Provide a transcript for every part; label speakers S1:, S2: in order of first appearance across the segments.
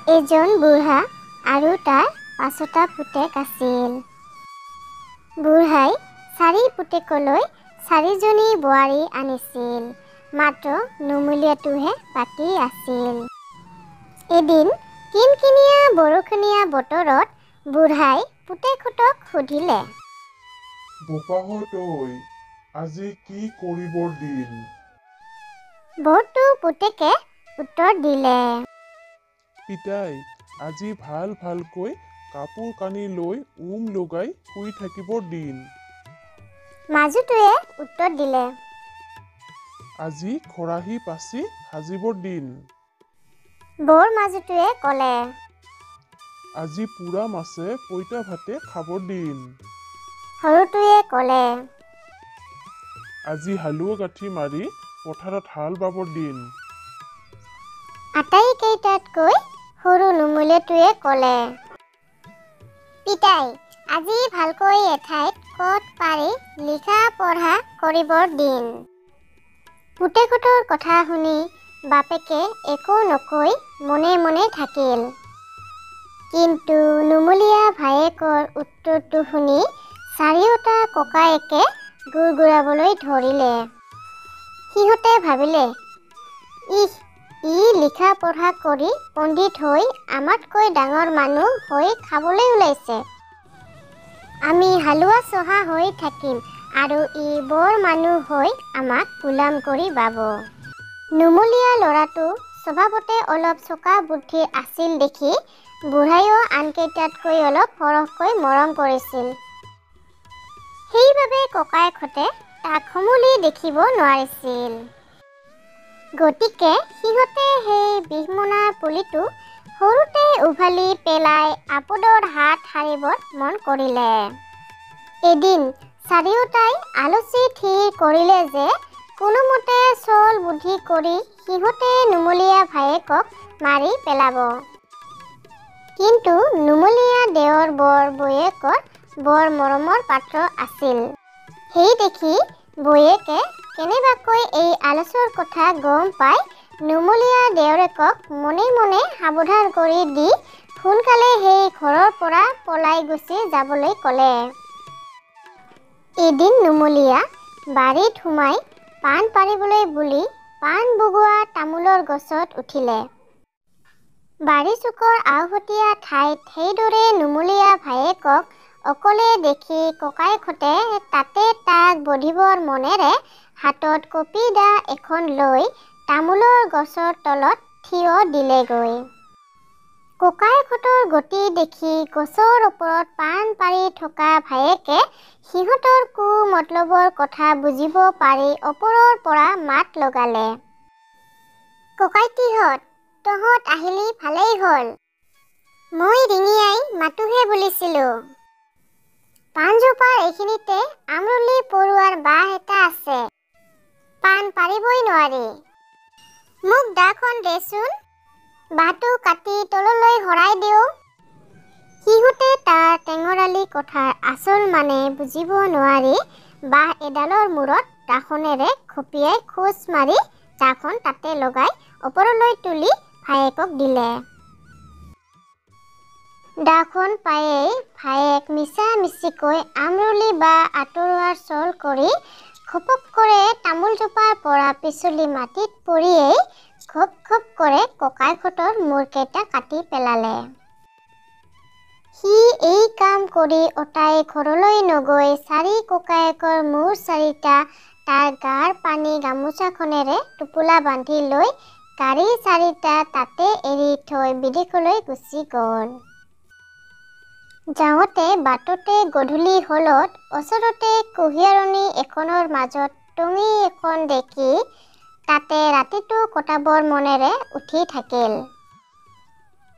S1: এজন বুঢ়া আৰু তাৰ 5টা পুতেক আছিল। বুঢ়াই 4 পুতেকলৈ 4জনী বোৱাৰী আনিছিল, মাত্ৰ নুমলীয়াটোহে বাকী আছিল। এদিন কিনকিনীয়া বৰষুণীয়া বতৰত বুঢ়াই পুতেকহঁতক সুধিলে,
S2: বোপাহঁত ঐ, আজি কি কৰিবৰ দিন?
S1: বহুতো পুতেকে উত্তৰ দিলে,
S2: পিতাই, আজি ভালকৈ কাপোৰ কানি লৈ লগাই শুই থাকিবৰ দিন।
S1: মাজুটোৱে উত্তৰ দিলে,
S2: আজি খৰাহী পাচি সাজিবৰ দিন।
S1: বৰ মাজুটোৱে ক'লে,
S2: আজি পোৰা মাছে পইতা ভাতে খাবৰ দিন।
S1: সৰুটোৱে ক'লে,
S2: আজি হালোৱা গাঁঠি মাৰি পথাৰত হাল বাবৰ দিন।
S1: আটাইকেইটাতকৈ সৰু নুমলীয়াটোৱে ক'লে, পিতাই, আজি ভালকৈ এঠাইত কট পাৰি লিখা পঢ়া কৰিবৰ দিন। পুতেকহঁতৰ কথা শুনি বাপেকে একো নকৈ মনে মনে থাকিল। কিন্তু নুমলীয়া ভায়েকৰ উত্তৰটো শুনি 4টা ককায়েকে গুৰগুৰাবলৈ ধৰিলে। সিহঁতে ভাবিলে, ই লিখা পঢ়া কৰি পণ্ডিত হৈ আমাতকৈ ডাঙৰ মানুহ হৈ খাবলৈ ওলাইছে। আমি হালোৱা চহা হৈ থাকিম আৰু ই বৰ মানুহ হৈ আমাক গোলাম কৰি বাব। নুমলীয়া ল'ৰাটো স্বভাৱতে অলপ চোকা বুদ্ধিৰ আছিল দেখি বুঢ়াইও আনকেইটাতকৈ অলপ সৰহকৈ মৰম কৰিছিল। সেইবাবে ককায়েকহঁতে তাক সমূলি দেখিব নোৱাৰিছিল। গতিকে সিহঁতে সেই বিহমনাৰ পুলিটো সৰুতে উভালি পেলাই আপদৰ হাত সাৰিবৰ মন কৰিলে। এদিন 4টাই আলোচি থিৰ কৰিলে যে কোনোমতে চল বুদ্ধি কৰি সিহঁতে নুমলীয়া ভায়েকক মাৰি পেলাব। কিন্তু নুমলীয়া দেৱৰ বৰ বৌয়েকৰ বৰ মৰমৰ পাত্ৰ আছিল। সেই দেখি বৌয়েকে কেনেবাকৈ এই আলোচৰ কথা গম পাই নুমলীয়া দেৱৰেকক মনে মনে সাৱধান কৰি দি সোনকালে সেই ঘৰৰ পৰা পলাই গুচি যাবলৈ ক'লে। এদিন নুমলীয়া বাৰীত সোমাই পাণ পাৰিবলৈ বুলি পাণ বগোৱা তামোলৰ গছত উঠিলে। বাৰী চুকৰ আওহতীয়া ঠাইত সেইদৰে নুমলীয়া ভায়েকক অকলে দেখি ককায়েকহঁতে তাতে তাক বধিবৰ মনেৰে হাতত কপি দা এখন লৈ তামোলৰ গছৰ তলত থিয় দিলেগৈ। ককায়েকহঁতৰ গতি দেখি গছৰ ওপৰত পাণ পাৰি থকা ভায়েকে সিহঁতৰ কু মতলবৰ কথা বুজিব পাৰি ওপৰৰ পৰা মাত লগালে, ককাইটিহঁত, তহঁত আহিলি ভালেই হ'ল। মই ৰিঙিয়াই মাতোহে বুলিছিলোঁ। পাণজোপাৰ এইখিনিতে আমৰলি পৰুৱাৰ বাঁহ এটা আছে, পাণ পাৰিবই নোৱাৰি। মোক দাখন দেচোন, বাঁহটো কাটি তললৈ সৰাই দিওঁ। সিহঁতে তাৰ টেঙৰালি কথাৰ আচল মানে বুজিব নোৱাৰি বাঁহ এডালৰ মূৰত দাখনেৰে খপিয়াই খোচ মাৰি দাখন তাতে লগাই ওপৰলৈ তুলি ভায়েকক দিলে। দাখন পায়েই ভায়েক মিছা মিছিকৈ আমৰলি বাঁহ আঁতৰোৱাৰ চল কৰি খপকৰে তামোলজোপাৰ পৰা পিছলি মাটিত পৰিয়েই ঘপ ঘপ কৰে ককায়েকহঁতৰ মূৰকেইটা কাটি পেলালে। সি এই কাম কৰি অতাই ঘৰলৈ নগৈ 4 ককায়েকৰ মূৰ 4টা তাৰ গাৰ পানী গামোচাখনেৰে টোপোলা বান্ধি লৈ গাড়ী 4টা তাতে এৰি থৈ বিদেশলৈ গুচি গ'ল। যাওঁতে বাটতে গধূলি হ'লত ওচৰতে কুঁহিয়াৰণি এখনৰ মাজত টঙি এখন দেখি তাতে ৰাতিটো কটাবৰ মনেৰে উঠি থাকিল।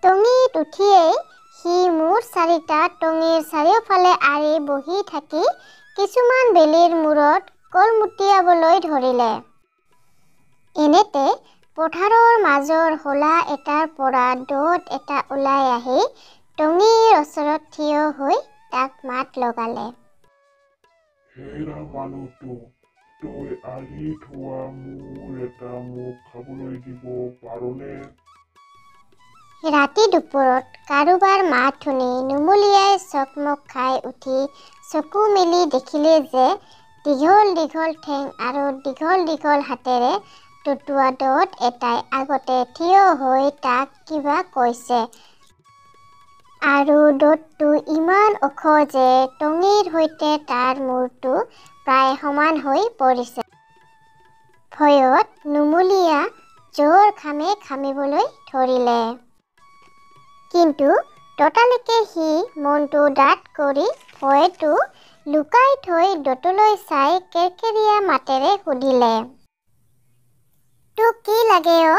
S1: টঙিত উঠিয়েই সি মূৰ 4টা টঙিৰ চাৰিওফালে আঁৰি বহি থাকি কিছুমান বেলিৰ মূৰত কলমুটিয়াবলৈ ধৰিলে। এনেতে পথাৰৰ মাজৰ হোলা এটাৰ পৰা দঁত এটা ওলাই আহি টঙিৰ ওচৰত থিয় হৈ তাক মাত লগালে,
S2: হেৰা মানুহটো, তই আঁৰি থোৱা মূৰ এটা মোক খাবলৈ দিব পাৰনে?
S1: ৰাতি দুপৰত কাৰোবাৰ মাত শুনি নুমলীয়াই চকমক খাই উঠি চকু মেলি দেখিলে যে দীঘল দীঘল ঠেং আৰু দীঘল দীঘল হাতেৰে টুটুৱা দত এটাই আগতে থিয় হৈ তাক কিবা কৈছে আৰু দতটো ইমান ওখ যে টঙিৰ সৈতে তাৰ মূৰটো প্ৰায় সমান হৈ পৰিছে। ভয়ত নুমলীয়া জোৰ খামে খামিবলৈ ধৰিলে। কিন্তু ততালিকে সি মনটো ডাঠ কৰি ভয়টো লুকাই থৈ দতলৈ চাই কেৰকেৰীয়া মাতেৰে সুধিলে, তোক কি লাগে অ?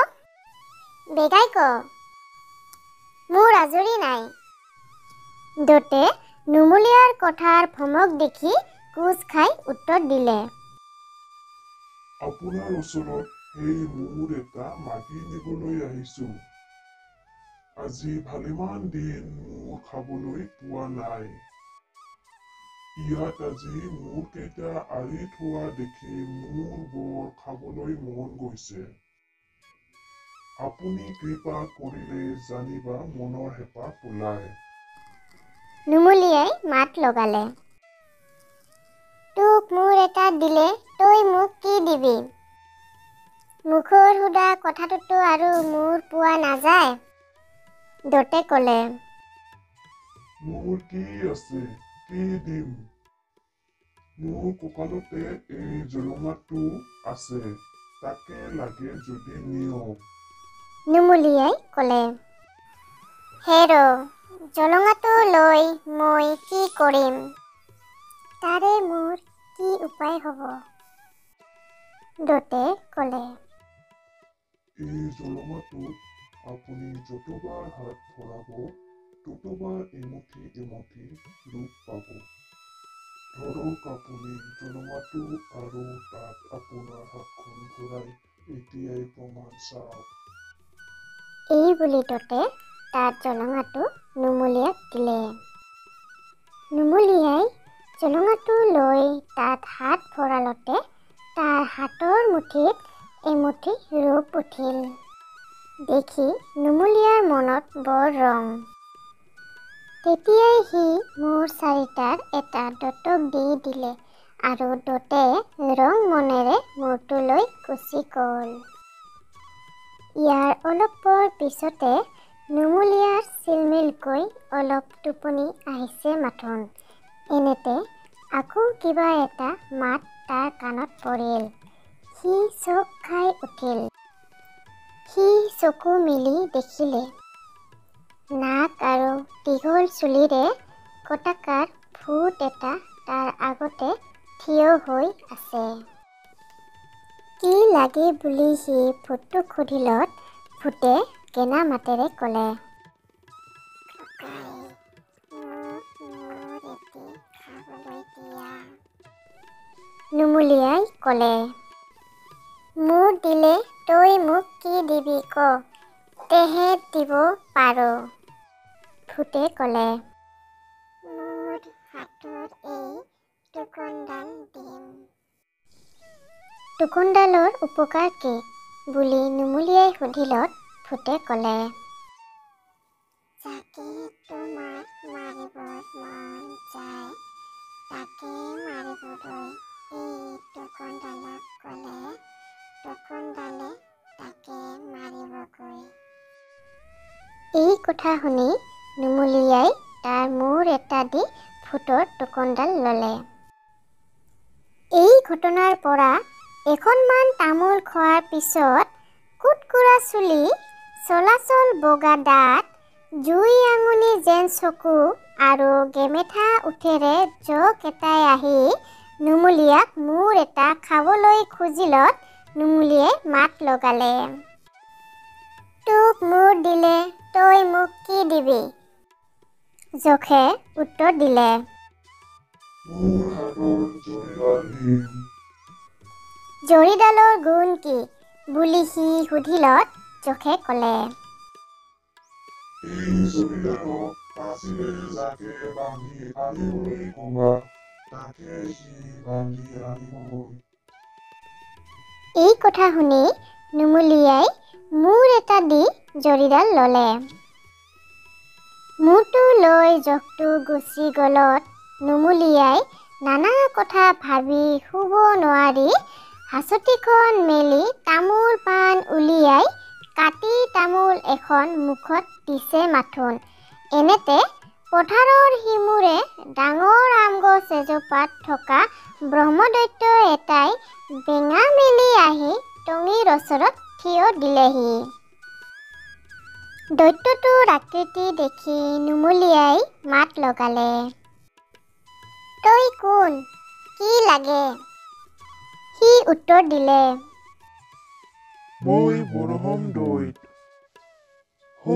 S1: বেগাই ক, মোৰ আজৰি নাই। দতে নুমলীয়াৰ কথাৰ ভমক দেখি কোচ খাই উত্তৰ দিলে,
S2: আপোনাৰ ওচৰত সেই মূৰ এটা মাগি নিবলৈ আহিছোঁ। আজি ভালেমান দিন মূৰ খাবলৈ পোৱা নাই। ইয়াত আজি মূৰ কেইটা আঁৰি থোৱা দেখি মোৰ বৰ খাবলৈ মন গৈছে। আপুনি কৃপা কৰিলে জানিবা মনৰ হেঁপাহ পলায়।
S1: নুমলীয়াই মাত লগালে, তোক মূৰ এটা দিলে তই মোক কি দিবি? মুখৰ সুধা কথাটোতো আৰু মূৰ পোৱা নাযায়। দতে ক'লে,
S2: মোৰ কি আছে, কি দিম? মোৰ কঁকালতে এই জলঙাটো আছে, তাকে লাগে যদি নিয়ক।
S1: নুমলীয়াই ক'লে, হেৰ জলঙাটো লৈ মই কি কৰিম? তাৰে মোৰ কি উপায় হ'ব? দতে ক'লে,
S2: এই জলঙাটোত আপুনি যতবাৰ হাত ভৰাব ততবাৰ এমুঠি এমুঠি ৰূপ পাব। ধৰক আপুনি জলঙাটো আৰু তাত আপোনাৰ হাতখন ভৰাই এতিয়াই প্ৰমাণ চাওক।
S1: এই বুলি দতে তাত জলঙাটো নুমলীয়াক দিলে। নুমলীয়াই জলঙাটো লৈ তাত হাত ভৰালতে তাৰ হাতৰ মুঠিত এমুঠি ৰূপ উঠিল। দেখি নুমলীয়াৰ মনত বৰ ৰং। তেতিয়াই সি মূৰ চাৰিটাৰ এটা দতক দি দিলে আৰু দতে ৰং মনেৰে মূৰটো লৈ গুচি গ'ল। ইয়াৰ অলপ পৰ পিছতে নুমলীয়াৰ চিলমিলকৈ অলপ টোপনি আহিছে মাথোন। এনেতে আকৌ কিবা এটা মাত তাৰ কাণত পৰিল। সি চক খাই উঠিল। সি চকু মেলি দেখিলে নাক আৰু দীঘল চুলিৰে কটাকাৰ ভূত এটা তাৰ আগতে থিয় হৈ আছে। কি লাগে বুলি সি ভূতটোক সুধিলত ভূতে কেনা মাতেৰে ক'লে, নুমলীয়াই ক'লে, মূৰ দিলে তই মোক কি দিবি ক, তেহে দিব পাৰোঁ। ভূতে ক'লে, মোৰ হাতত এই টোকনডাল দিম। টোকনডালৰ উপকাৰ কি বুলি নুমলীয়াই সুধিলত ভূতে ক'লে, যাকে তোমাক মাৰিব মন যায় তাকে মাৰিবলৈ এই টোকনডালক ক'লে টোকনডালে তাকে মাৰিবগৈ। এই কথা শুনি নুমলীয়াই তাৰ মূৰ এটা দি ভূতৰ টোকনডাল ল'লে। এই ঘটনাৰ পৰা এখনমান তামোল খোৱাৰ পিছত কুটকুৰা চুলি, চলাচল বগা দাঁত, জুই আঙুলি যেন চকু আৰু গেমেথা ওঠেৰে জক এটাই আহি নুমলীয়াক মূৰ এটা খাবলৈ খুজিলত নুমলীয়াই মাত লগালে, তোক মূৰ দিলে তই মোক কি দিবি? জখে উত্তৰ দিলে,
S2: মোৰ হাতৰ জৰীডাল দিম।
S1: জৰীডালৰ গুণ কি বুলি সি সুধিলত জখে ক'লে,
S2: এই জৰীডালক পাচিৰে যাকে বান্ধি আনিবলৈ ক'বা তাকে সি বান্ধি আনিবগৈ।
S1: এই কথা শুনি নুমলীয়াই মূৰ এটা দি জৰীডাল ল'লে। মূৰটো লৈ জকটো গুচি গলত নুমলীয়াই নানা কথা ভাবি শুব নোৱাৰি হাঁচতিখন মেলি তামোল পাণ উলিয়াই কাটি তামোল এখন মুখত দিছে মাথোন। এনেতে পথাৰৰ সিমূৰে ডাঙৰ আম গছ এজোপাত থকা ব্ৰহ্মদৈত্য এটাই বেঙা মেলি আহি টঙিৰ ওচৰত থিয় দিলেহি। দৈত্যটোৰ আকৃতি দেখি নুমলীয়াই মাত লগালে, তই কোন? কি লাগে? সি উত্তৰ দিলে,
S2: মই বৰহম দৈত। সৌ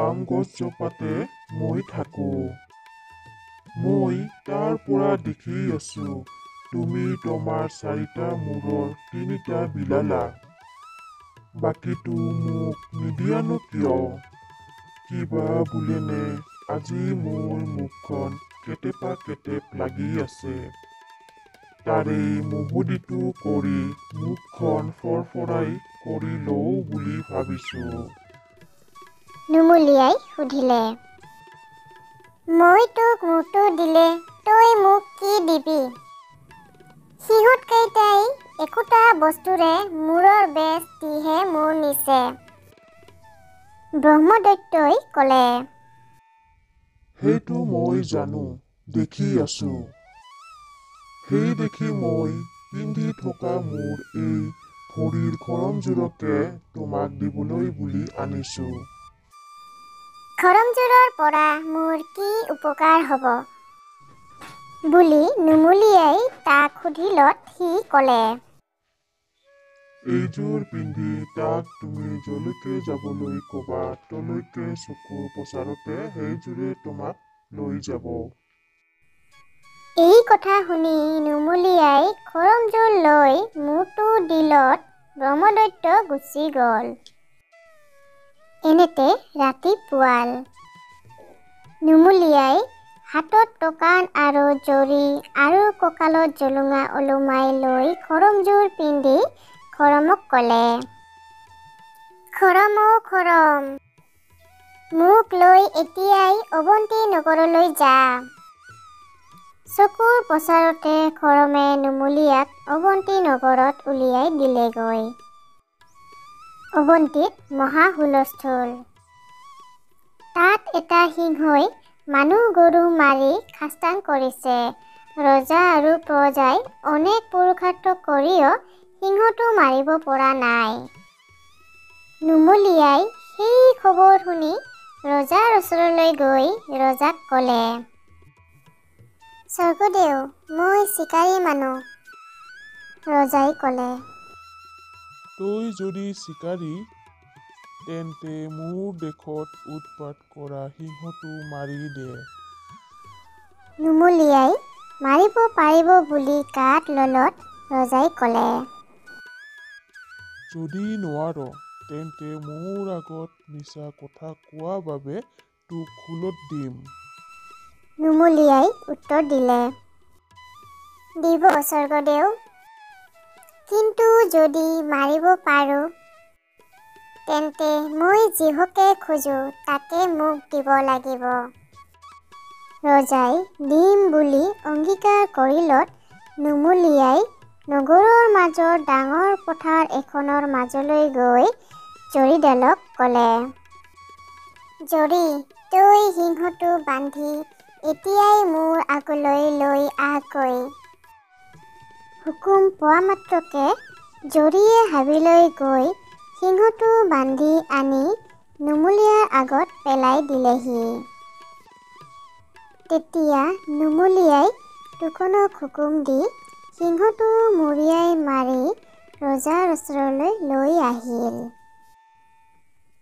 S2: আম গছজোপাতে মই থাকোঁ। মই তাৰ পৰা দেখি আছো তুমি তোমাৰ 4টা মূৰৰ 3টা বিলালা। বাকীটো মোক নিদিয়ানো কিয়? কিবা বোলেনে আজি মোৰ মুখখন কেটেপা কেটেপ লাগি আছে। তাৰেই মুহুদিটো কৰি মুখখন ফৰফৰাই কৰি লওঁ বুলি ভাবিছোঁ।
S1: নুমলীয়াই সুধিলে, মই তোক মূৰটো দিলে তই মোক কি দিবি? সিহঁতকেইটাই একোটা বস্তুৰে মূৰৰ বেজ দিহে মূৰ নিছে। ব্ৰহ্মদৈত্যই ক'লে,
S2: সেইটো মই জানো, দেখি আছো। সেই দেখি মই পিন্ধি থকা মোৰ এই ভৰিৰ খৰমজোৰকে তোমাক দিবলৈ বুলি আনিছো।
S1: খৰমজোৰৰ পৰা মোৰ কি উপকাৰ হ'ব? বুলি নুমলীয়াই তাক সুধিলত সি ক'লে,
S2: এইযোৰ পিন্ধি তাক তুমি যলৈকে যাবলৈ ক'বা তলৈকে চকুৰ পচাৰতে সেইযোৰে তোমাক লৈ যাব।
S1: এই কথা শুনি নুমলীয়াই খৰমজোৰ লৈ মূৰটো দিলত ব্ৰহ্মদৈত্য গুচি গ'ল। এনেতে ৰাতি পুৱাল। নুমলীয়াই হাতত টকান আৰু জৰি আৰু কঁকালত জলুঙা ওলোমাই লৈ খৰমজোৰ পিন্ধি খৰমক ক'লে, খৰম অ' খৰম, মোক লৈ এতিয়াই অৱন্তী নগৰলৈ যা। চকুৰ পচাৰতে খৰমে নুমলীয়াক অৱন্তী নগৰত উলিয়াই দিলেগৈ। অৱন্তীত মহা হুলস্থুল। তাত এটা সিংহই মানুহ গৰু মাৰি খাস্তাং কৰিছে। ৰজা আৰু প্ৰজাই অনেক পুৰুষাৰ্থ কৰিও সিংহটো মাৰিব পৰা নাই। নুমলীয়াই সেই খবৰ শুনি ৰজাৰ ওচৰলৈ গৈ ৰজাক ক'লে, স্বৰ্গদেউ, মই চিকাৰী মানুহ। ৰজাই ক'লে,
S2: তই যদি চিকাৰী তেন্তে মোৰ দেশত উৎপাত কৰা সিংহটো মাৰি দে।
S1: নুমলীয়াই মাৰিব পাৰিব বুলি গাত ললত ৰজাই ক'লে,
S2: যদি নোৱাৰ তেন্তে মোৰ আগত মিছা কথা কোৱা বাবে তোক শূলত দিম।
S1: নুমলীয়াই উত্তৰ দিলে, দিব স্বৰ্গদেউ, কিন্তু যদি মাৰিব পাৰোঁ তেন্তে মই যিহকে খোজো তাকে মোক দিব লাগিব। ৰজাই দিম বুলি অংগীকাৰ কৰিলত নুমলীয়াই নগৰৰ মাজৰ ডাঙৰ পথাৰ এখনৰ মাজলৈ গৈ জৰীডালক ক'লে, জৰী, তই সিংহটো বান্ধি এতিয়াই মোৰ আগলৈ লৈ আহগৈ। হুকুম পোৱা মাত্ৰকে জৰীয়ে হাবিলৈ গৈ সিংহটো বান্ধি আনি নুমলীয়াৰ আগত পেলাই দিলেহি। তেতিয়া নুমলীয়াই তুকনক হুকুম দি সিংহটো মৰিয়াই মাৰি ৰজাৰ ওচৰলৈ লৈ আহিল।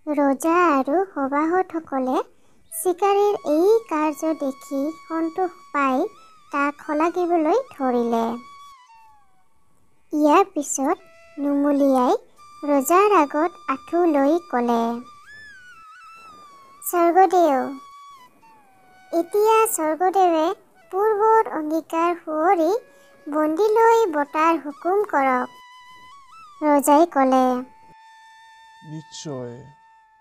S1: ৰজা আৰু সভাসদসকলে চিকাৰীৰ এই কাৰ্য দেখি সন্তোষ পাই তাক শলাগিবলৈ ধৰিলে। ইয়াৰ পিছত নুমলীয়াই ৰজাৰ আগত আঁঠু লৈ ক'লে, স্বৰ্গদেউ, এতিয়া স্বৰ্গদেৱে পূৰ্বৰ অংগীকাৰ সুঁৱৰি বন্দী লৈ বতাৰ হুকুম কৰক। ৰজাই ক'লে,
S2: নিশ্চয়,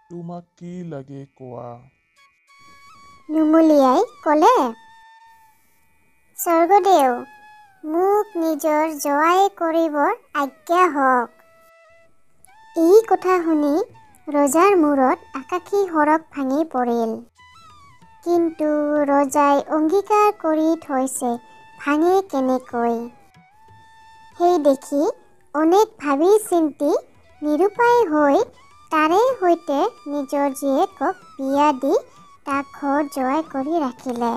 S2: তোমাক কি লাগে কোৱা।
S1: নুমলীয়াই ক'লে, স্বৰ্গদেউ, মোক নিজৰ জোৱাই কৰিবৰ আজ্ঞা হওক। এই কথা শুনি ৰজাৰ মূৰত আকাশী সৰগ ভাঙি পৰিল। কিন্তু ৰজাই অংগীকাৰ কৰি থৈছে, ভাঙে কেনেকৈ? সেই দেখি অনেক ভাবি চিন্তি নিৰুপায় হৈ তাৰে সৈতে নিজৰ জীয়েকক বিয়া দি তাক ঘৰ জোৱাই কৰি ৰাখিলে।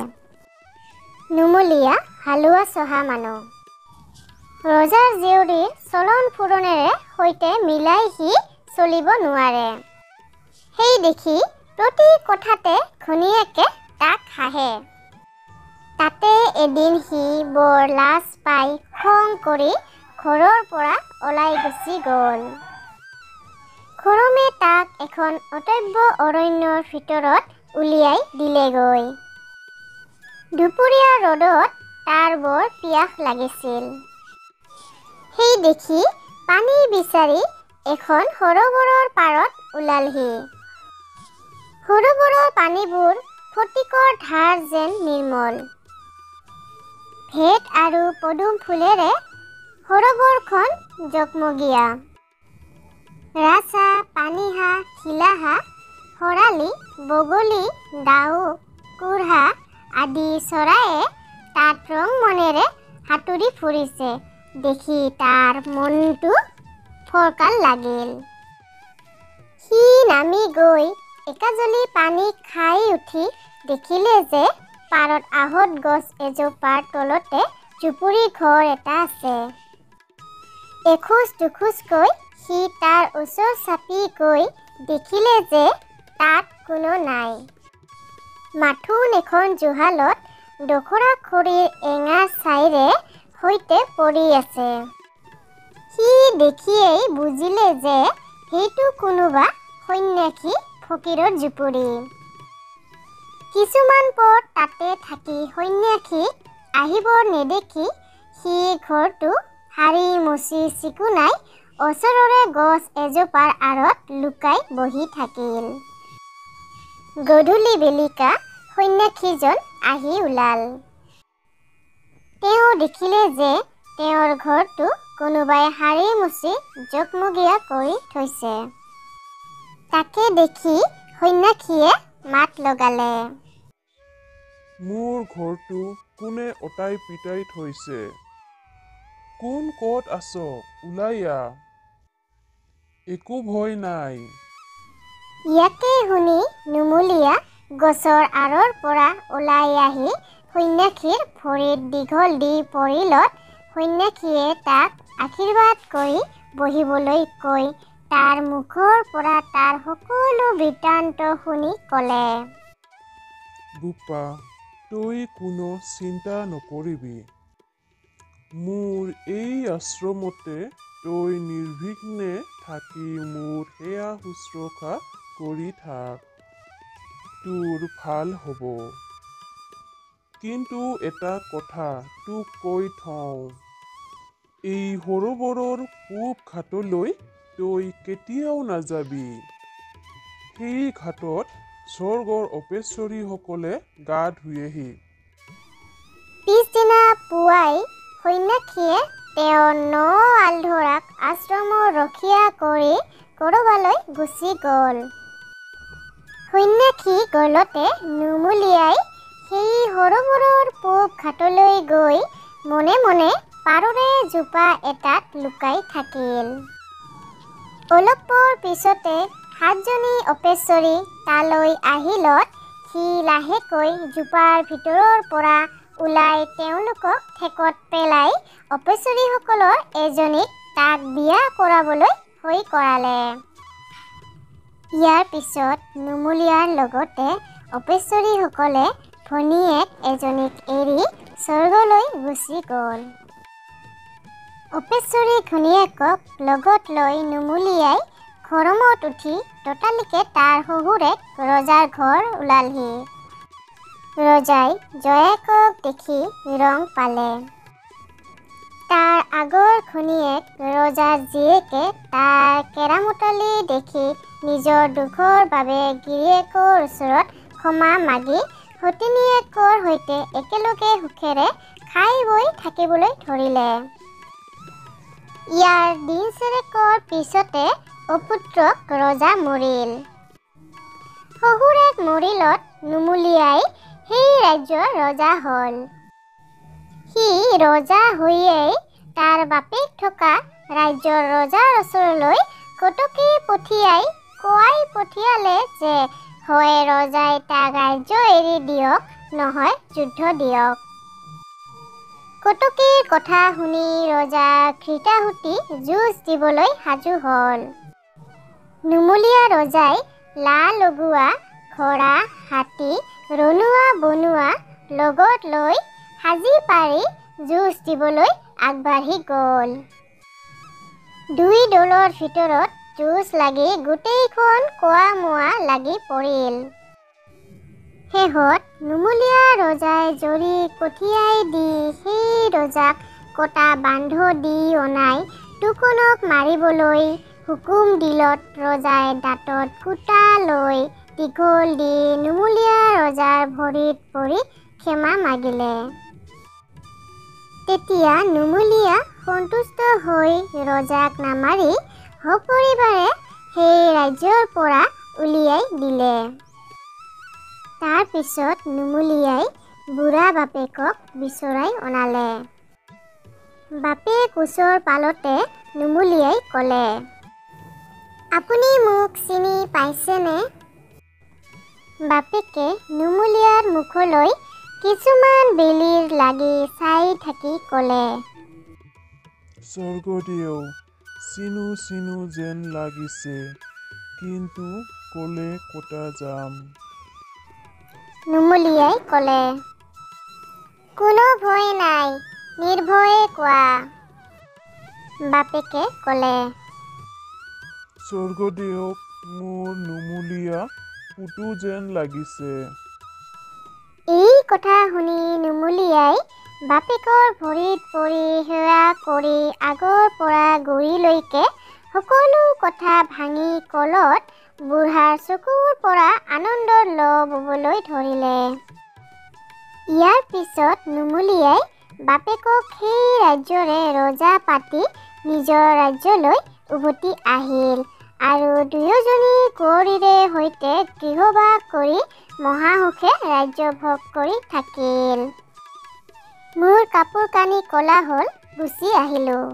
S1: নুমলীয়া হালোৱা চহা মানুহ। ৰজাৰ জীয়ৰীৰ চলন ফুৰণেৰে সৈতে মিলাই সি চলিব নোৱাৰে। সেই দেখি প্ৰতি কথাতে ঘৈণীয়েকে তাক হাঁহে। তাতে এদিন সি বৰ লাজ পাই খং কৰি ঘৰৰ পৰা ওলাই গুচি গ'ল। খৰমে তাক এখন অটব্য অৰণ্যৰ ভিতৰত উলিয়াই দিলেগৈ। দুপৰীয়া ৰ'দত তাৰ বৰ পিয়াস লাগিছিল। সেই দেখি পানী বিচাৰি এখন সৰোবৰৰ পাৰত ওলালহি। সৰোবৰৰ পানীবোৰ ফটিকৰ ধাৰ যেন নিৰ্মল। ভেট আৰু পদুম ফুলেৰে সৰোবৰখন জকমগীয়া। ৰাজহাঁহ, পানীহাঁহ, ঘিলাহাঁহ, শৰালী, বগলী, ডাউক, কুৰহাঁহ আদি চৰাইয়ে তাত ৰং মনেৰে সাঁতুৰি ফুৰিছে দেখি তাৰ মনটো ফৰকাল লাগিল। সি নামি গৈ একাজলি পানী খাই উঠি দেখিলে যে পাৰত আহঁত গছ এজোপাৰ তলতে জুপুৰি ঘৰ এটা আছে। এখোজ দুখোজকৈ সি তাৰ ওচৰ চাপি গৈ দেখিলে যে তাত কোনো নাই। মাথোন এখন জুহালত দখৰা খৰিৰ এঙা ছাইৰে সৈতে পৰি আছে। সি দেখিয়েই বুজিলে যে সেইটো কোনোবা সন্ন্যাসী ফকীৰৰ জুপুৰি। কিছুমান পৰ তাতে থাকি সন্ন্যাসীক আহিব নেদেখি সি ঘৰটো সাৰি মুচি চিকুণাই ওচৰৰে গছ এজোপাৰ আঁৰত লুকাই বহি থাকিল। গধূলি বেলিকা সন্ন্যাসীজন আহি ওলাল। তেওঁ দেখিলে যে তেওঁৰ ঘৰটো কোনোবাই সাৰি মুচি জকমগীয়া কৰি থৈছে। তাকে দেখি সন্ন্যাসীয়ে মাত লগালে,
S2: মোৰ ঘৰটো কোনে অতাই পিটাই থৈছে? কোন ক'ত আছ? ওলাই আহ। একো ভয় নাই।
S1: ইয়াকে শুনি নুমলীয়া গছৰ আঁৰৰ পৰা ওলাই আহি সন্ন্যাসীৰ ভৰিত দীঘল দি পৰিলত সন্ন্যাসীয়ে তাক আশীৰ্বাদ কৰি বহিবলৈ কৈ তাৰ মুখৰ পৰা তাৰ সকলো বৃত্তান্ত শুনি ক'লে,
S2: বোপা, তই কোনো চিন্তা নকৰিবি। মোৰ এই আশ্ৰমতে তই নিৰ্বিঘ্নে থাকি মোৰ সেয়া শুশ্ৰূষা কৰি থাক। তোৰ ভাল হ'ব। কিন্তু এটা কথা তোক কৈ থওঁ, এই সৰোবৰৰ পূব ঘাটলৈ তই কেতিয়াও নাযাবি। সেই ঘাটত স্বৰ্গৰ অপেশ্বৰীসকলে গা ধুৱেহি।
S1: পিছদিনা পুৱাই সন্ন্যাসীয়ে তেওঁৰ ৯ আলধৰাক আশ্ৰমৰ ৰখীয়া কৰি ক'ৰবালৈ গুচি গ'ল। সন্ন্যাসী গ'লতে নুমলীয়াই সেই সৰোবৰৰ পূব ঘাটলৈ গৈ মনে মনে পাৰৰে জোপা এটাত লুকাই থাকিল। অলপ পৰ পিছতে ৭জনী অপেশ্বৰী তালৈ আহিলত সি লাহেকৈ জোপাৰ ভিতৰৰ পৰা ওলাই তেওঁলোকক ঠেকত পেলাই অপেশ্বৰীসকলৰ এজনীক তাক বিয়া কৰাবলৈ সই কৰালে। ইয়াৰ পিছত নুমলীয়াৰ লগতে অপেশ্বৰীসকলে ভনীয়েক এজনীক এৰি স্বৰ্গলৈ গুচি গ'ল। অপেশ্বৰী ঘৈণীয়েকক লগত লৈ নুমলীয়াই খৰমত উঠি ততালিকে তাৰ শহুৰেক ৰজাৰ ঘৰ ওলালহি। ৰজাই জয়াকক দেখি ৰং পালে। তাৰ আগৰ ঘৈণীয়েক ৰজাৰ জীয়েকে তাৰ কেৰামতলি দেখি নিজৰ দুখৰ বাবে গিৰিয়েকৰ ওচৰত ক্ষমা মাগি সতিনীয়েকৰ সৈতে একেলগে সুখেৰে খাই বৈ থাকিবলৈ ধৰিলে। ইয়াৰ দিনচেৰেকৰ পিছতে অপুত্ৰক ৰজা মৰিল। শহুৰেক মৰিলত নুমলীয়াই সেই ৰাজ্যৰ ৰজা হ'ল। সি ৰজা হৈয়েই তাৰ বাপেক থকা ৰাজ্যৰ ৰজাৰ ওচৰলৈ কটকী পঠিয়াই কোৱাই পঠিয়ালে যে হয় ৰজাই তাক ৰাজ্য এৰি দিয়ক, নহয় যুদ্ধ দিয়ক। কটকীৰ কথা শুনি ৰজা ঘৃতাহুতি যুঁজ দিবলৈ সাজু হ'ল। নুমলীয়া ৰজাই লা লগোৱা ঘোঁৰা, হাতী, ৰণুৱা বনুৱা লগত লৈ সাজি পাৰি যুঁজ দিবলৈ আগবাঢ়ি গ'ল। দুই দলৰ ভিতৰত যুঁজ লাগি গোটেইখন কোৱা মোৱা লাগি পৰিল। শেহত নুমলীয়া ৰজাই জৰীক পঠিয়াই দি সেই ৰজাক কটা বান্ধ দি অনাই টুকুনক মাৰিবলৈ হুকুম দিলত ৰজাই দাঁতত ফুটা লৈ দীঘল দি নুমলীয়া ৰজাৰ ভৰিত পৰি ক্ষমা মাগিলে। তেতিয়া নুমলীয়া সন্তুষ্ট হৈ ৰজাক নামাৰি সপৰিবাৰে সেই ৰাজ্যৰ পৰা উলিয়াই দিলে। তাৰ পিছত নুমলীয়াই বুঢ়া বাপেকক বিচৰাই অনালে। বাপেক ওচৰ পালতে নুমলীয়াই ক'লে, আপুনি মোক চিনি পাইছেনে? বাপেকে নুমলীয়াৰ মুখলৈ কিছুমান বেলিৰ লাগি চাই থাকি ক'লে,
S2: স্বৰ্গদেউ, চিনো চিনো যেন লাগিছে, কিন্তু ক'লে কটা যাম।
S1: নুমলীয়াই ক'লে, কোনো ভয় নাই, নিৰ্ভয়ে কোৱা। বাপেকে ক'লে,
S2: স্বৰ্গদেউক মোৰ নুমলীয়া পুতু যেন লাগিছে।
S1: এই কথা শুনি নুমলীয়াই বাপেকৰ ভৰিত পৰি সেৱা কৰি আগৰ পৰা গুৰিলৈকে সকলো কথা ভাঙি কলত বুঢ়াৰ চকুৰ পৰা আনন্দৰ ল ববলৈ ধৰিলে। ইয়াৰ পিছত নুমলীয়াই বাপেকক সেই ৰাজ্যৰে ৰজা পাতি নিজৰ ৰাজ্যলৈ উভতি আহিল আৰু দুয়োজনী কুঁৱৰীৰে সৈতে গৃহবাস কৰি মহাসুখে ৰাজ্য ভোগ কৰি থাকিল। মোৰ কাপোৰ কানি কলা হ'ল, গুচি আহিলোঁ।